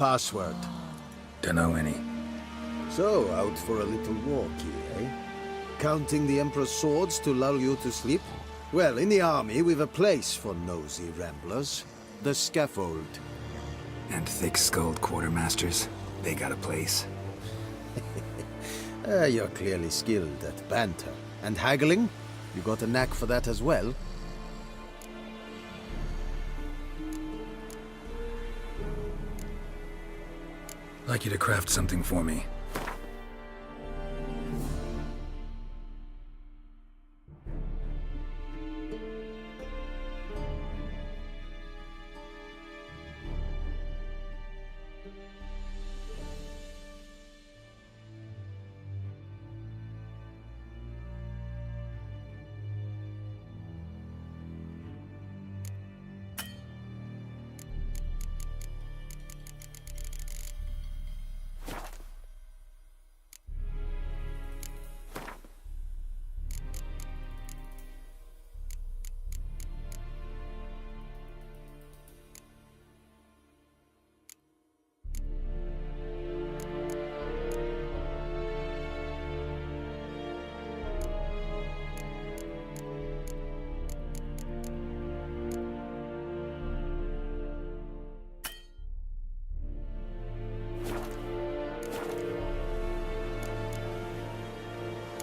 password? Dunno any. So, out for a little walkie, eh? Counting the Emperor's swords to lull you to sleep? Well, in the army, we've a place for nosy ramblers. The scaffold. And thick-skulled quartermasters, they got a place. You're clearly skilled at banter. And haggling? You got a knack for that as well? Like you to craft something for me.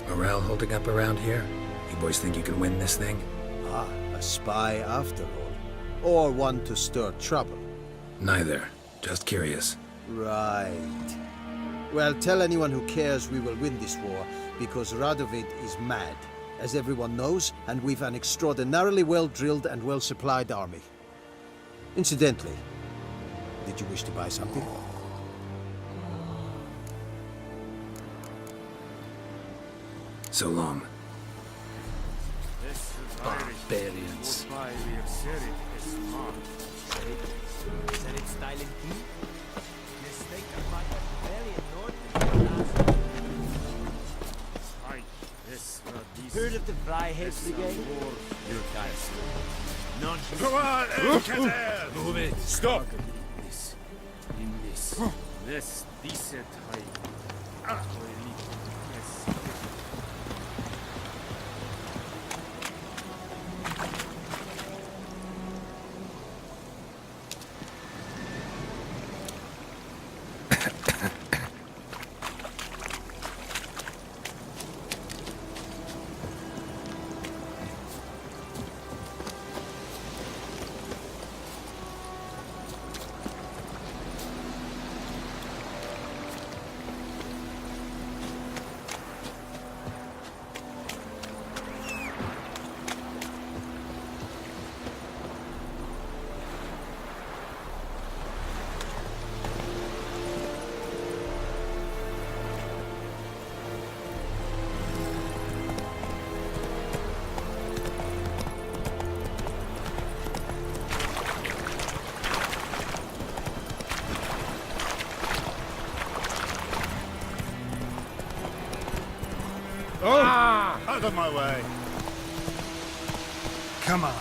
Morale holding up around here? You boys think you can win this thing? Ah, a spy after all. Or one to stir trouble. Neither. Just curious. Right. Well, tell anyone who cares we will win this war, because Radovid is mad, as everyone knows, and we've an extraordinarily well-drilled and well-supplied army. Incidentally, did you wish to buy something? So long. Barbarians. Heard of the Freiheits Brigade? Your guys. None. Come on, Elkader! Move it. Stop! This decent height. Oh! Out of my way! Come on.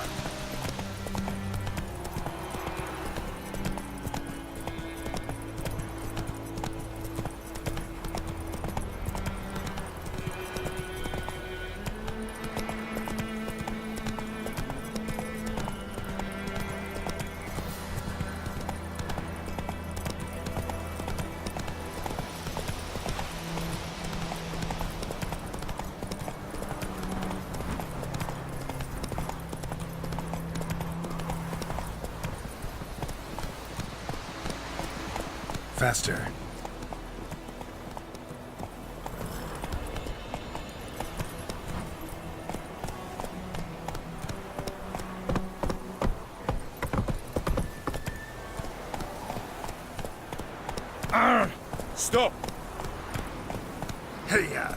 Faster. Stop! Hey, ya!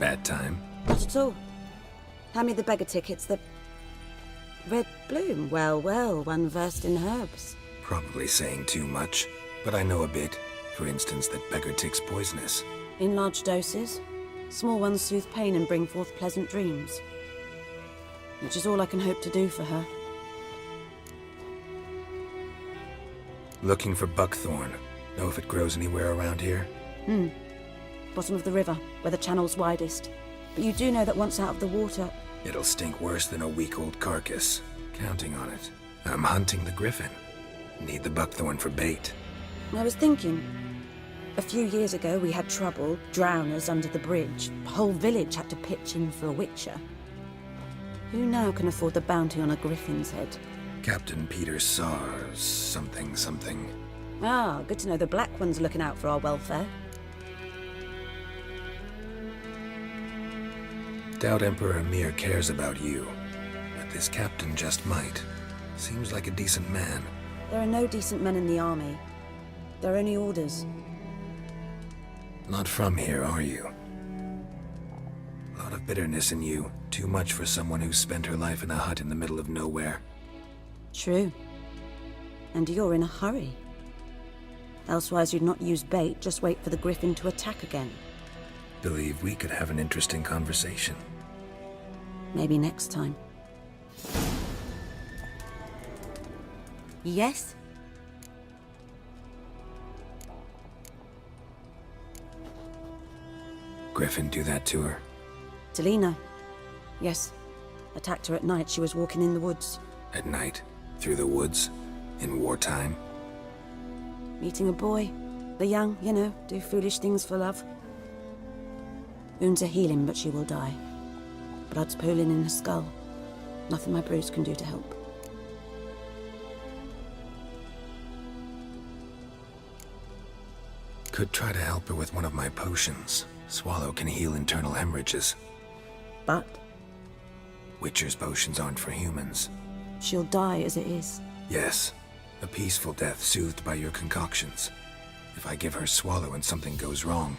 Bad time? Not at all. Hand me the beggar tickets, the... Red bloom. Well, well, one versed in herbs. Probably saying too much, but I know a bit. For instance, that beggar tick's poisonous. In large doses. Small ones soothe pain and bring forth pleasant dreams. Which is all I can hope to do for her. Looking for buckthorn. Know if it grows anywhere around here? Bottom of the river, where the channel's widest. But you do know that once out of the water... It'll stink worse than a week-old carcass. Counting on it. I'm hunting the griffin. Need the buckthorn for bait. I was thinking... A few years ago we had trouble, drowners under the bridge. The whole village had to pitch in for a witcher. Who now can afford the bounty on a griffin's head? Captain Peter Sars, something. Ah, good to know the Black One's looking out for our welfare. Doubt Emperor Emir cares about you. But this captain just might. Seems like a decent man. There are no decent men in the army. There are only orders. Not from here, are you? Lot of bitterness in you. Too much for someone who spent her life in a hut in the middle of nowhere. True. And you're in a hurry. Elsewise you'd not use bait, just wait for the griffin to attack again. Believe we could have an interesting conversation. Maybe next time. Yes? Griffin do that to her? Delina. Yes. Attacked her at night. She was walking in the woods. At night? Through the woods? In wartime? Meeting a boy. The young, you know, do foolish things for love. Wounds are healing, but she will die. Blood's pooling in her skull. Nothing my bruise can do to help. Could try to help her with one of my potions. Swallow can heal internal hemorrhages. But Witcher's potions aren't for humans. she'll die as it is. Yes. A peaceful death soothed by your concoctions. If I give her Swallow and something goes wrong,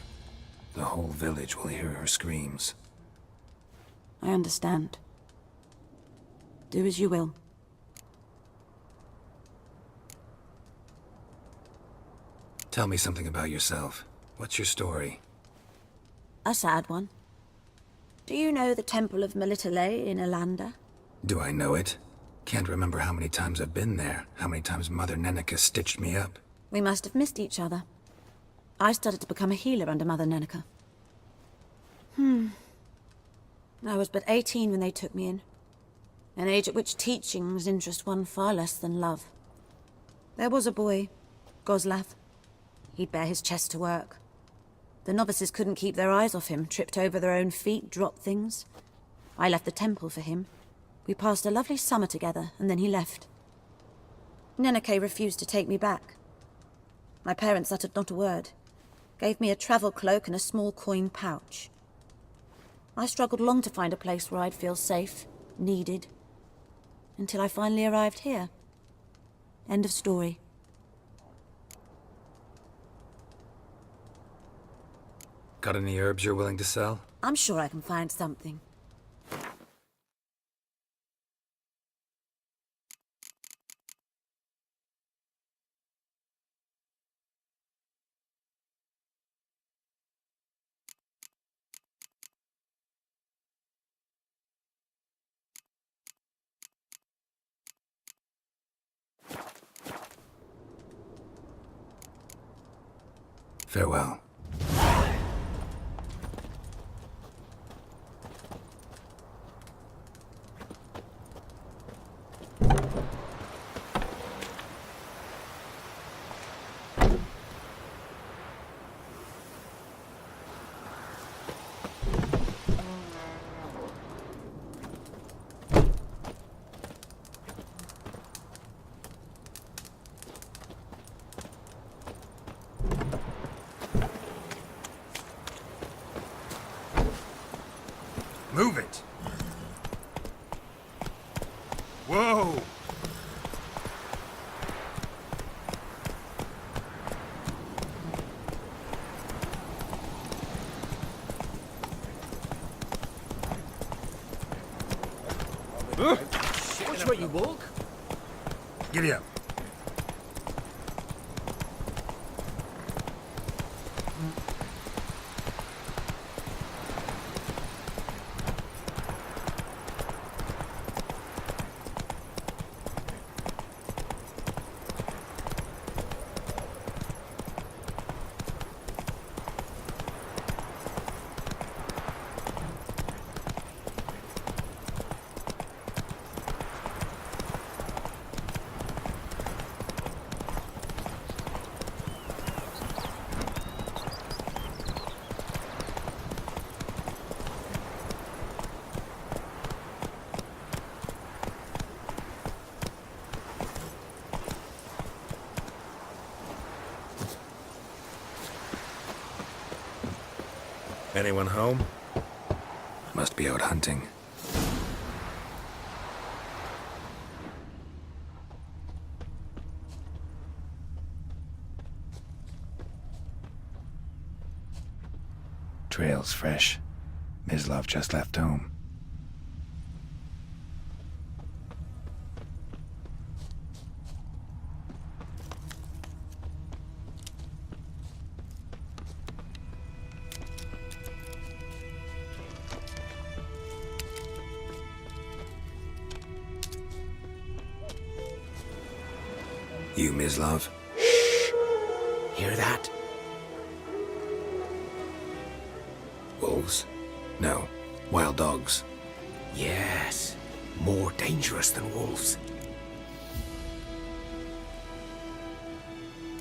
the whole village will hear her screams. I understand. Do as you will. Tell me something about yourself. What's your story? A sad one. Do you know the Temple of Melitele in Alanda? Do I know it? Can't remember how many times I've been there, how many times Mother Neneka stitched me up. We must have missed each other. I started to become a healer under Mother Neneka. I was but 18 when they took me in. An age at which teachings interest one far less than love. There was a boy, Goslav. He'd bare his chest to work. The novices couldn't keep their eyes off him, tripped over their own feet, dropped things. I left the temple for him. We passed a lovely summer together, and then he left. Neneke refused to take me back. My parents uttered not a word. Gave me a travel cloak and a small coin pouch. I struggled long to find a place where I'd feel safe, needed, until I finally arrived here. End of story. Got any herbs you're willing to sell? I'm sure I can find something. Farewell. Move it! Whoa! Watch where you walk. Giddy up. Anyone home? Must be out hunting. Trail's fresh. Mislav just left home. You, Mislav? Hear that? Wolves? No. Wild dogs. Yes. More dangerous than wolves.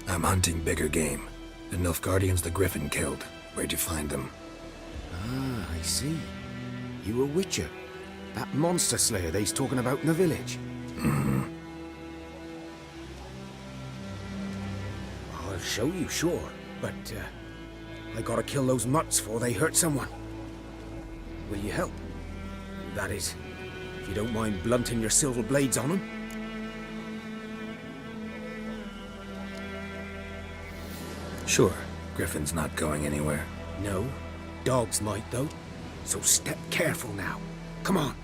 I'm hunting bigger game. The Nilfgaardians the Griffin killed. Where'd you find them? Ah, I see. You a witcher. That monster slayer they's talking about in the village. I'll show you, sure. But, I gotta kill those mutts before they hurt someone. Will you help? That is, if you don't mind blunting your silver blades on them. Sure. Griffin's not going anywhere. No. Dogs might, though. So step careful now. Come on.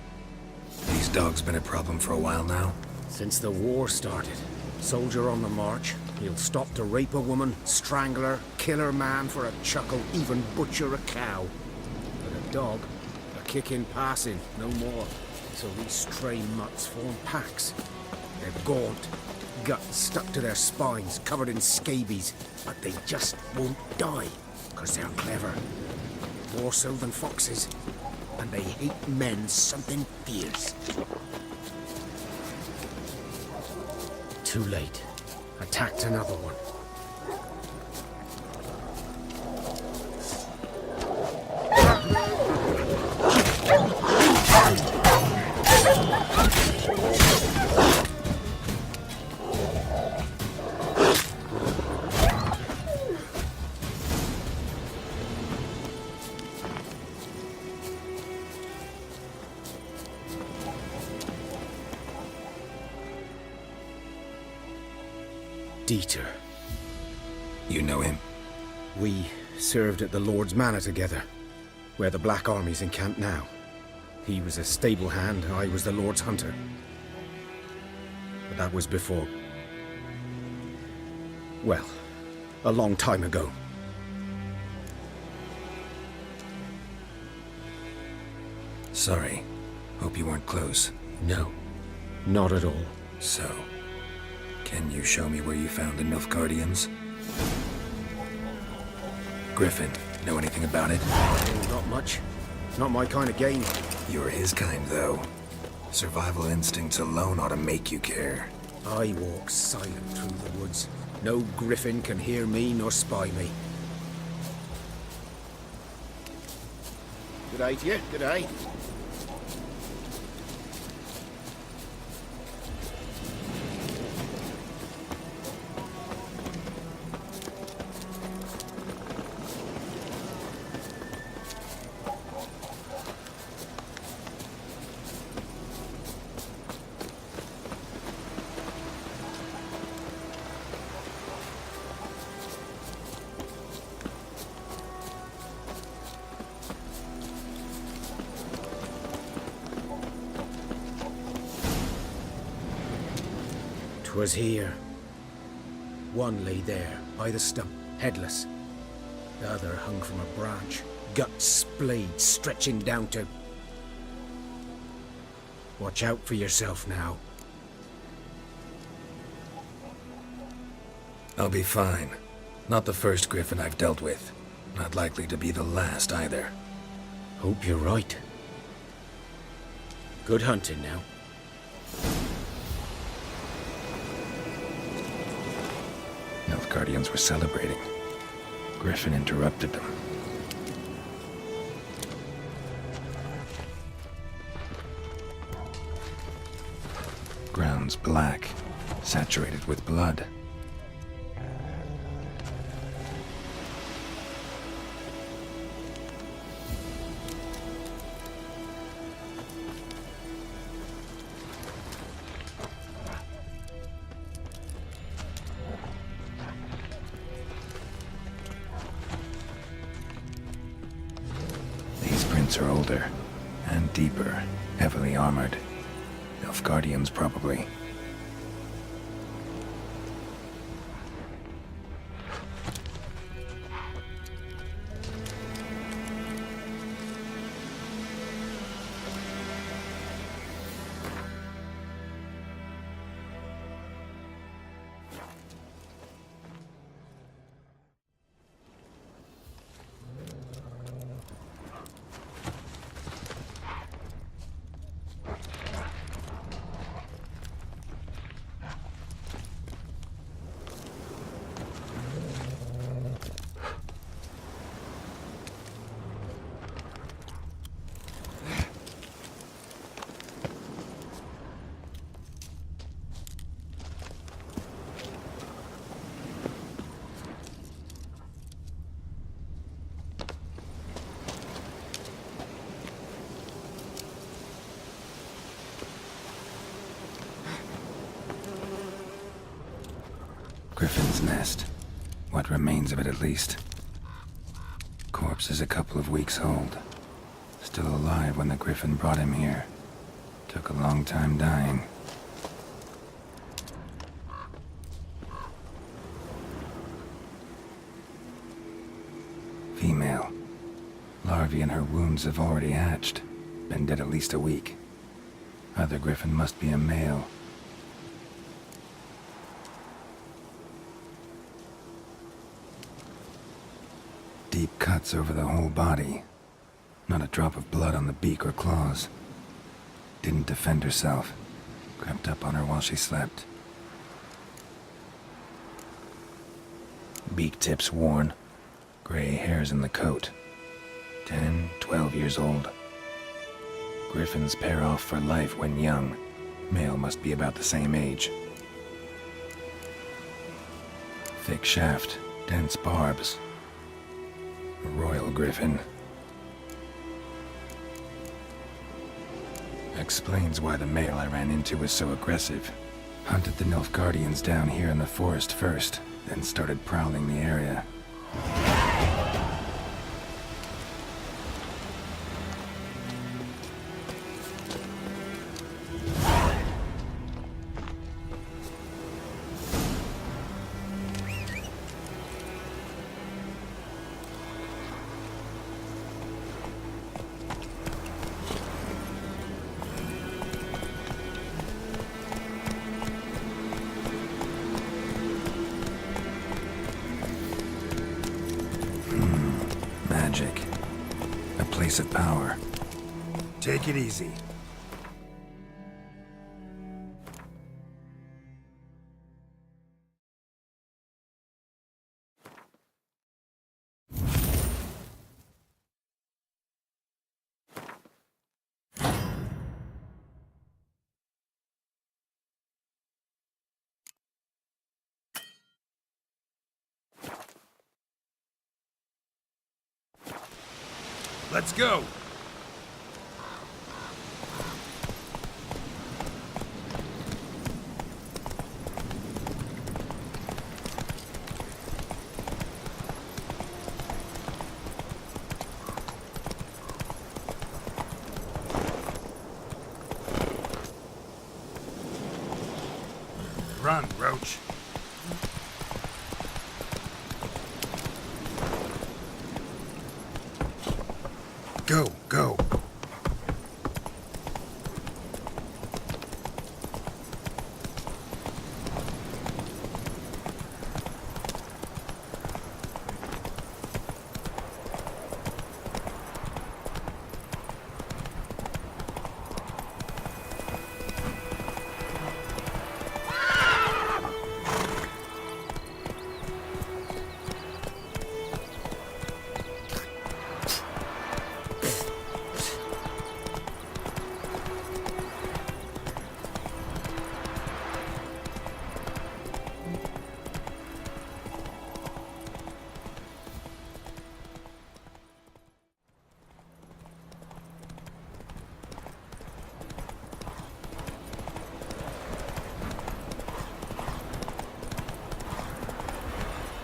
These dogs been a problem for a while now. Since the war started. Soldier on the march. He'll stop to rape a woman, strangle her, kill her man for a chuckle, even butcher a cow. But a dog, a kick in passing, no more. So these stray mutts form packs. They're gaunt, guts stuck to their spines, covered in scabies. But they just won't die, because they're clever. More so than foxes. And they hate men something fierce. Too late. Attacked another one. Dieter. You know him? We served at the Lord's Manor together, where the Black Army's encamped now. He was a stable hand, I was the Lord's hunter. But that was before... well, a long time ago. Sorry. Hope you weren't close. No, not at all. So, can you show me where you found the Nilfgaardians? Griffin, know anything about it? Oh, not much. Not my kind of game. You're his kind, though. Survival instincts alone ought to make you care. I walk silent through the woods. No griffin can hear me nor spy me. Good day to you, good day. 'Twas here. One lay there, by the stump, headless. The other hung from a branch, guts splayed, stretching down to... Watch out for yourself now. I'll be fine. Not the first griffin I've dealt with. Not likely to be the last either. Hope you're right. Good hunting now. Nilfgaardians were celebrating. Griffin interrupted them. Ground's black, saturated with blood. These prints are older and deeper, heavily armored. Nilfgaardians, probably. Griffin's nest. What remains of it, at least. Corpse is a couple of weeks old. Still alive when the griffin brought him here. Took a long time dying. Female. Larvae in her wounds have already hatched. Been dead at least a week. Other griffin must be a male. Deep cuts over the whole body. Not a drop of blood on the beak or claws. Didn't defend herself. Crept up on her while she slept. Beak tips worn. Gray hairs in the coat. 10, 12 years old. Griffins pair off for life when young. Male must be about the same age. Thick shaft, dense barbs. A royal griffin. Explains why the male I ran into was so aggressive. Hunted the Nilfgaardians down here in the forest first, then started prowling the area. Magic. A place of power. Take it easy. Let's go! Run. Go, go.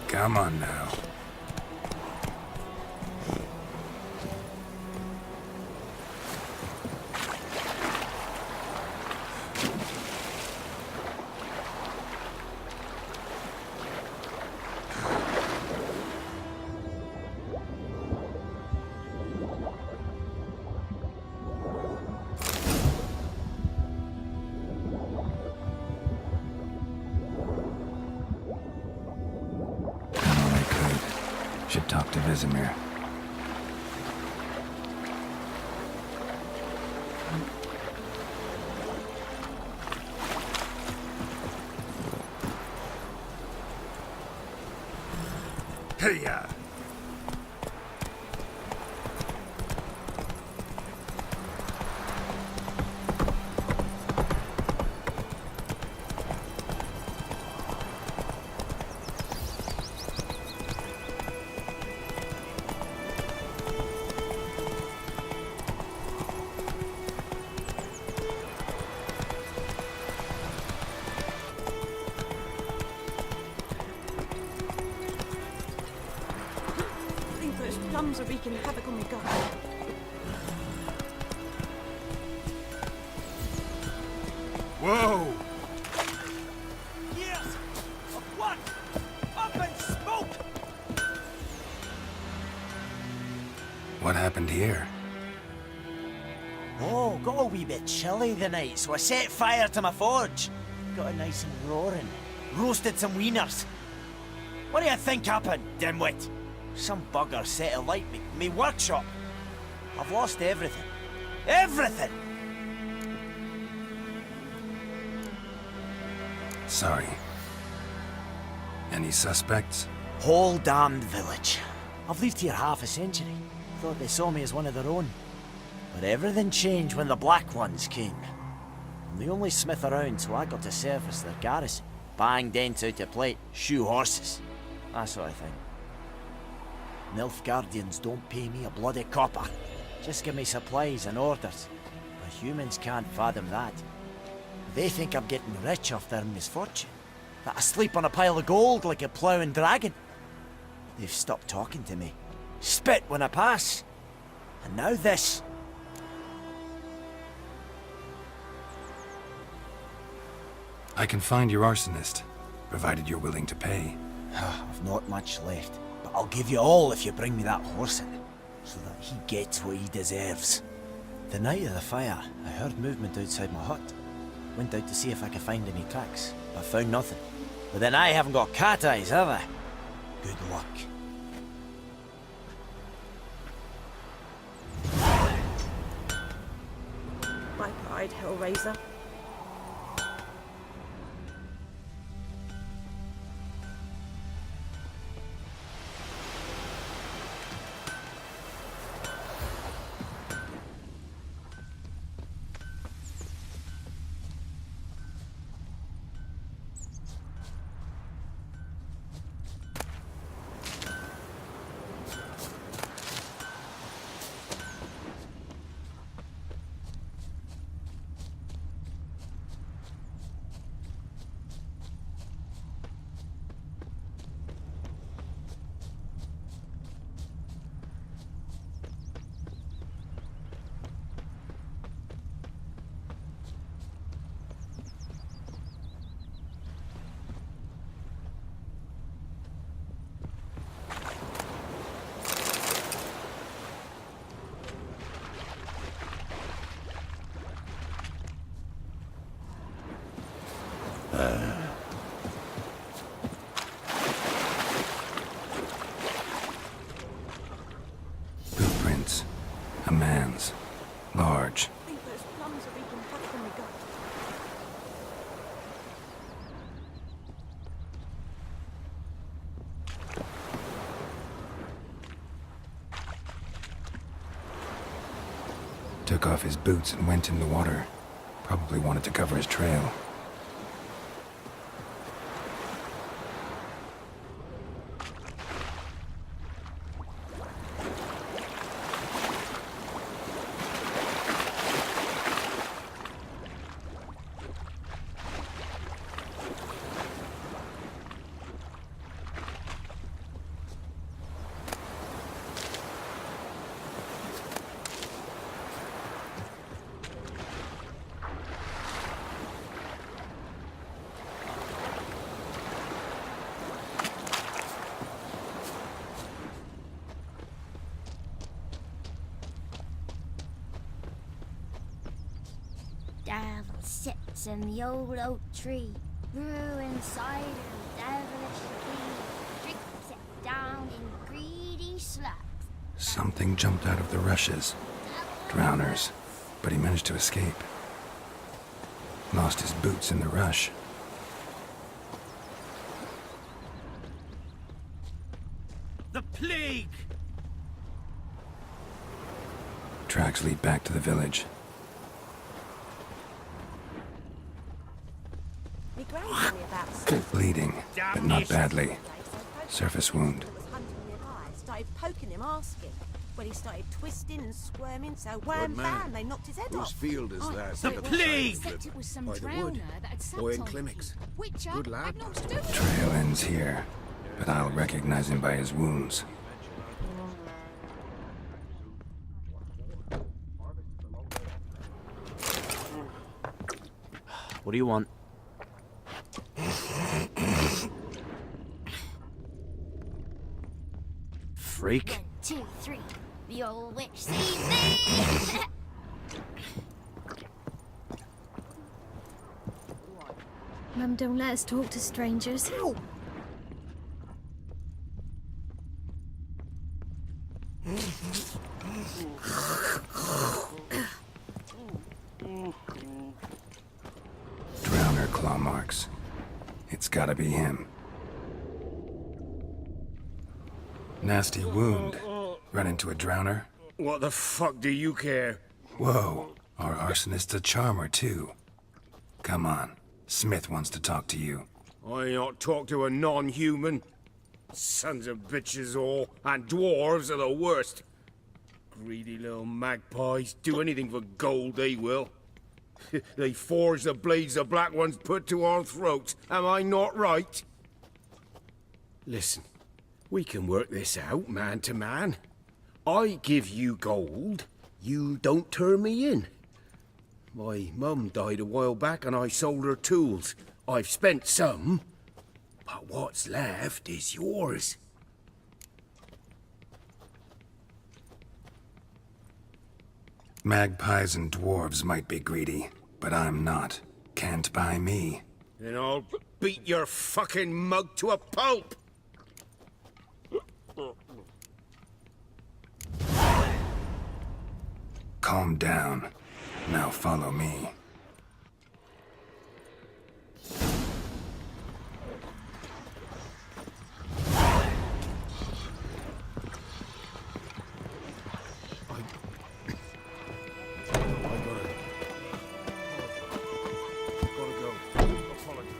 Come on now. Should talk to Vizimir. Hey-ya! I think those plums are wreaking havoc on my gut. Whoa! Years of blood, up in smoke! What happened here? Oh, got a wee bit chilly the night, so I set fire to my forge. Got it nice and roaring. Roasted some wieners. What do you think happened, dimwit? Some bugger set alight me workshop. I've lost everything. Everything! Sorry. Any suspects? Whole damned village. I've lived here half a century. Thought they saw me as one of their own. But everything changed when the Black Ones came. I'm the only smith around, so I got to service their garrison. Bang dents out of plate, shoe horses. That sort of thing. Nilfgaardians don't pay me a bloody copper. Just give me supplies and orders. But humans can't fathom that. They think I'm getting rich off their misfortune. That I sleep on a pile of gold like a ploughing dragon. They've stopped talking to me. Spit when I pass. And now this. I can find your arsonist, provided you're willing to pay. I've not much left, but I'll give you all if you bring me that horse in, so that he gets what he deserves. The night of the fire, I heard movement outside my hut. Went out to see if I could find any tracks, but found nothing. But then I haven't got cat eyes, have I? Good luck. My pride, Hellraiser. Footprints. A man's. Large. I think those plums are even better than we got. Took off his boots and went in the water. Probably wanted to cover his trail. Devil sits in the old oak tree, brewing cider, devilish tea, drinks it down in greedy slugs. Something jumped out of the rushes. Drowners. But he managed to escape. Lost his boots in the rush. The plague! Tracks lead back to the village. Me gran told me about Steve. Bleeding, but not badly. Surface wound. Was hunting nearby. Started poking him, asking. Well, he started twisting and squirming, so wham bam, they knocked his head Whose off. field is that? The plague! Except it was some By the drowner wood. that had sat Boy in on clinics. people, which Good lad. had naught to do with it. Trail ends here, but I'll recognize him by his wounds. What do you want? Freak. 1, 2, 3. The old witch sees me. Mum, don't let us talk to strangers. Drowner claw marks. It's gotta be him. Nasty wound. Run into a drowner? What the fuck do you care? Whoa, our arsonist's a charmer too. Come on, Smith wants to talk to you. I not talk to a non-human. Sons of bitches all, and dwarves are the worst. Greedy little magpies, do anything for gold, they will. They forge the blades the black ones put to our throats, am I not right? Listen, we can work this out, man to man. I give you gold, you don't turn me in. My mum died a while back and I sold her tools. I've spent some, but what's left is yours. Magpies and dwarves might be greedy, but I'm not. Can't buy me. Then I'll beat your fucking mug to a pulp! Calm down. Now follow me. Gotta go. Apologize.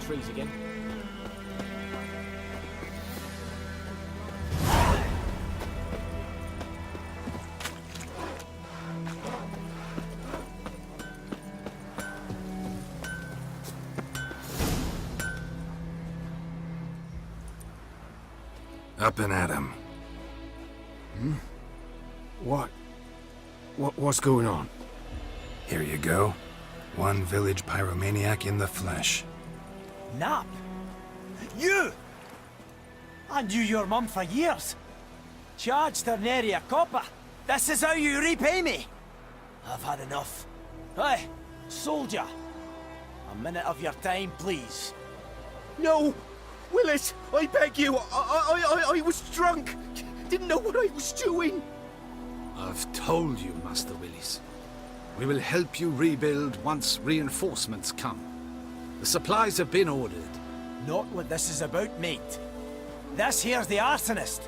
trees again. Up and at 'em. What's going on? Here you go. One village pyromaniac in the flesh. Nap? You! I knew your mum for years. Charged her nary a copper. This is how you repay me. I've had enough. Hey, soldier. A minute of your time, please. No! Willis, I beg you. I was drunk. Didn't know what I was doing. I've told you, Master Willis. We will help you rebuild once reinforcements come. The supplies have been ordered. Not what this is about, mate. This here's the arsonist.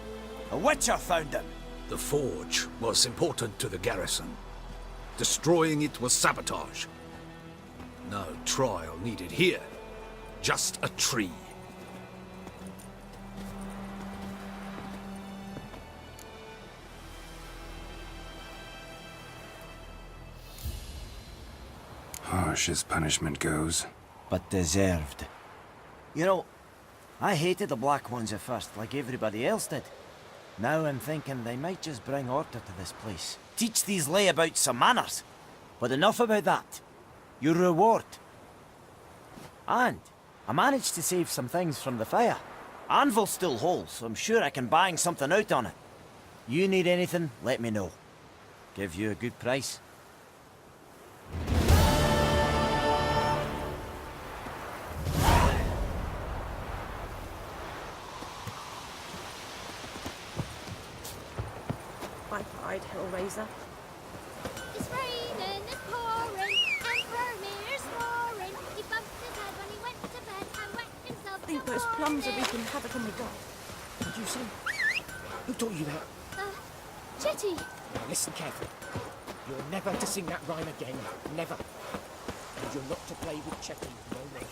A witcher found him. The forge was important to the garrison. Destroying it was sabotage. No trial needed here. Just a tree. Harsh as punishment goes. But deserved. You know, I hated the Black Ones at first, like everybody else did. Now I'm thinking they might just bring order to this place. Teach these layabouts some manners. But enough about that. Your reward. And I managed to save some things from the fire. Anvil's still whole, so I'm sure I can bang something out on it. You need anything, let me know. Give you a good price. By pride, Hellraiser. It's raining, it's pouring, and Vermeer's snoring. He bumped his head when he went to bed and wet himself I think those plums are wreaking havoc on my dog. Did you see? Who taught you that? Chitty. Now listen carefully. You're never to sing that rhyme again. Never. And you're not to play with Chetty no more.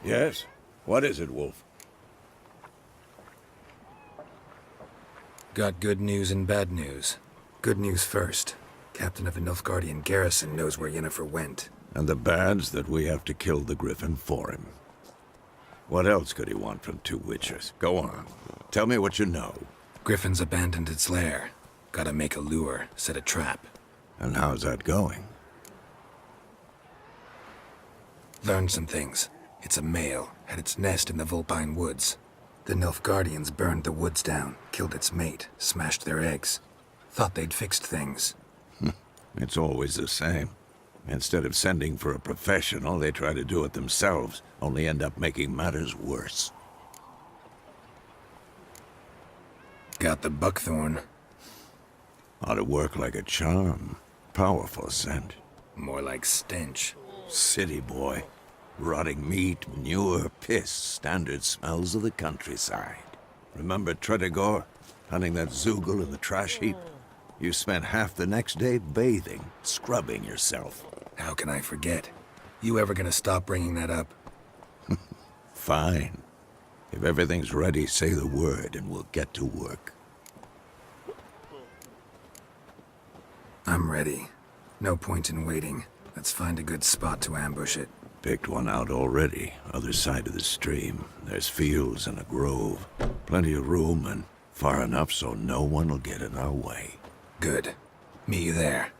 Yes? What is it, Wolf? Got good news and bad news. Good news first. Captain of the Nilfgaardian garrison knows where Yennefer went. And the bad's that we have to kill the Griffin for him. What else could he want from two witchers? Go on. Tell me what you know. Griffin's abandoned its lair. Gotta make a lure, set a trap. And how's that going? Learned some things. It's a male, had its nest in the Vulpine Woods. The Nilfgaardians burned the woods down, killed its mate, smashed their eggs. Thought they'd fixed things. It's always the same. Instead of sending for a professional, they try to do it themselves, only end up making matters worse. Got the buckthorn. Ought to work like a charm. Powerful scent. More like stench. City boy. Rotting meat, manure, piss, standard smells of the countryside. Remember Tretogor? Hunting that Zoogle in the trash heap? You spent half the next day bathing, scrubbing yourself. How can I forget? You ever gonna stop bringing that up? Fine. If everything's ready, say the word and we'll get to work. I'm ready. No point in waiting. Let's find a good spot to ambush it. Picked one out already, other side of the stream. There's fields and a grove. Plenty of room and far enough so no one will get in our way. Good. Meet you there.